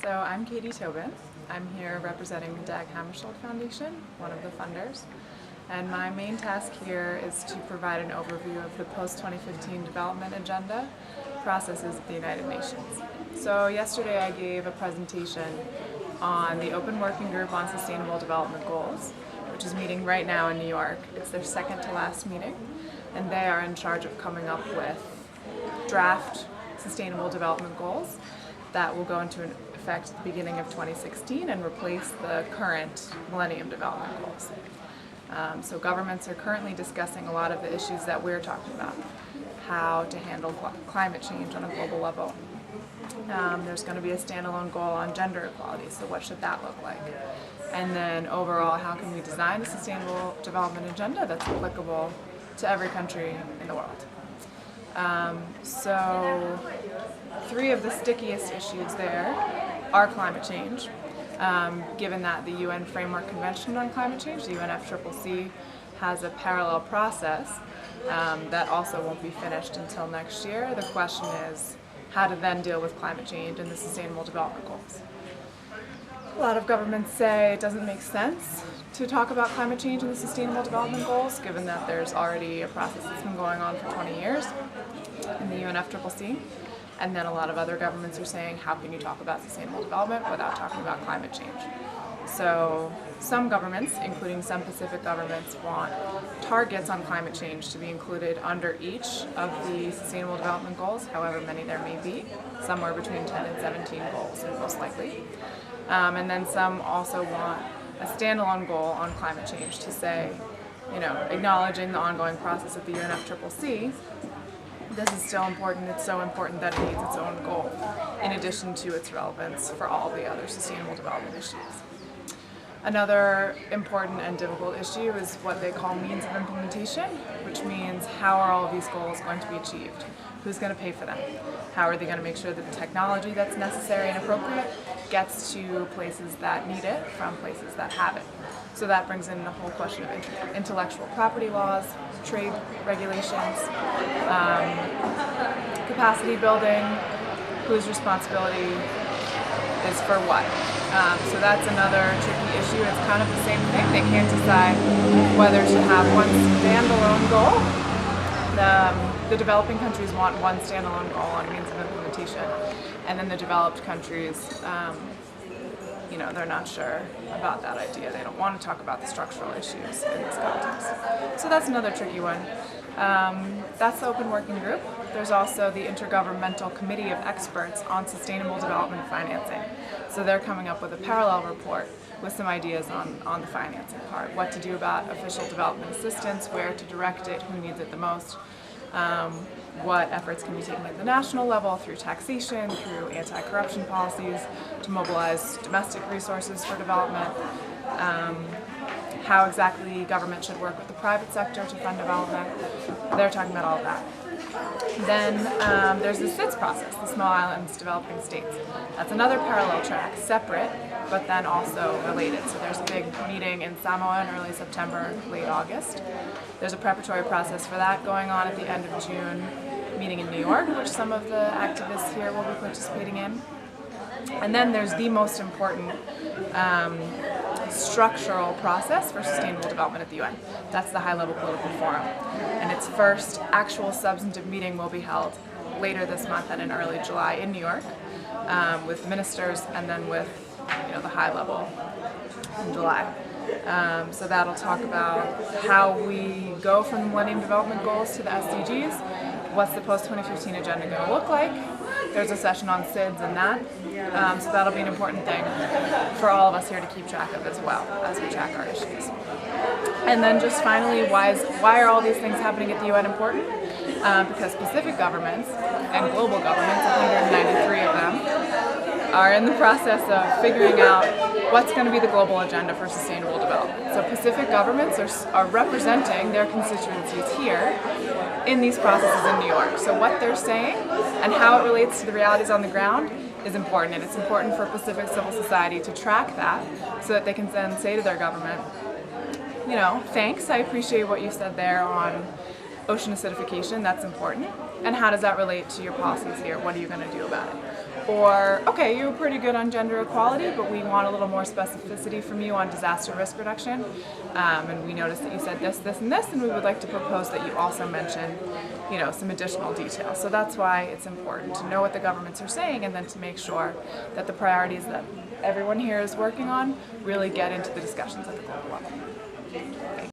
So I'm Kathryn Tobin. I'm here representing the Hammarskjold Foundation, one of the funders. And my main task here is to provide an overview of the post-2015 development agenda processes of the United Nations. So yesterday I gave a presentation on the Open Working Group on Sustainable Development Goals, which is meeting right now in New York. It's their second to last meeting, and they are in charge of coming up with draft Sustainable Development Goals that will go into effect at the beginning of 2016 and replace the current Millennium Development Goals. So governments are currently discussing a lot of the issues that we're talking about, how to handle climate change on a global level. There's going to be a standalone goal on gender equality, so what should that look like? And then overall, how can we design a sustainable development agenda that's applicable to every country in the world? So three of the stickiest issues there are climate change. Given that the UN Framework Convention on Climate Change, the UNFCCC, has a parallel process that also won't be finished until next year, the question is how to then deal with climate change and the Sustainable Development Goals. A lot of governments say it doesn't make sense to talk about climate change and the Sustainable Development Goals, given that there's already a process that's been going on for 20 years in the UNFCCC. And then a lot of other governments are saying, how can you talk about sustainable development without talking about climate change? So some governments, including some Pacific governments, want targets on climate change to be included under each of the Sustainable Development Goals, however many there may be, somewhere between 10 and 17 goals, most likely. And then some also want a standalone goal on climate change to say, acknowledging the ongoing process at the UNFCCC, this is still important. It's so important that it needs its own goal, in addition to its relevance for all the other sustainable development issues. Another important and difficult issue is what they call means of implementation, which means how are all of these goals going to be achieved? Who's going to pay for them? How are they going to make sure that the technology that's necessary and appropriate gets to places that need it from places that have it? So that brings in the whole question of intellectual property laws, trade regulations, capacity building, whose responsibility is for what. So that's another tricky issue. It's kind of the same thing. They can't decide whether to have one standalone goal. The developing countries want one standalone goal on means of implementation, and then the developed countries, they're not sure about that idea. They don't want to talk about the structural issues in this context. So that's another tricky one. That's the Open Working Group. There's also the Intergovernmental Committee of Experts on Sustainable Development Financing. So they're coming up with a parallel report with some ideas on the financing part, what to do about official development assistance, where to direct it, who needs it the most, what efforts can be taken at the national level through taxation, through anti-corruption policies, to mobilize domestic resources for development, how exactly government should work with the private sector to fund development. They're talking about all of that. Then there's the SIDS process, the Small Islands Developing States. That's another parallel track, separate, but then also related. So there's a big meeting in Samoa in early September, late August. There's a preparatory process for that going on at the end of June, meeting in New York, which some of the activists here will be participating in. And then there's the most important structural process for sustainable development at the UN. That's the high-level political forum. And its first actual substantive meeting will be held later this month and in early July in New York, with ministers and then with the high level in July. So that'll talk about how we go from the Millennium Development Goals to the SDGs. What's the post-2015 agenda going to look like? There's a session on SIDS and that. So that'll be an important thing for all of us here to keep track of as well as we track our issues. And then just finally, why are all these things happening at the UN important? Because Pacific governments and global governments, 193 of them, are in the process of figuring out what's going to be the global agenda for sustainable development. So Pacific governments are representing their constituencies here in these processes in New York. So what they're saying and how it relates to the realities on the ground is important, and it's important for Pacific civil society to track that so that they can then say to their government, thanks, I appreciate what you said there on ocean acidification, that's important. And how does that relate to your policies here? What are you going to do about it? Or, okay, you were pretty good on gender equality, but we want a little more specificity from you on disaster risk reduction. And we noticed that you said this, this, and this, and we would like to propose that you also mention, some additional details. So that's why it's important to know what the governments are saying, and then to make sure that the priorities that everyone here is working on really get into the discussions at the global level.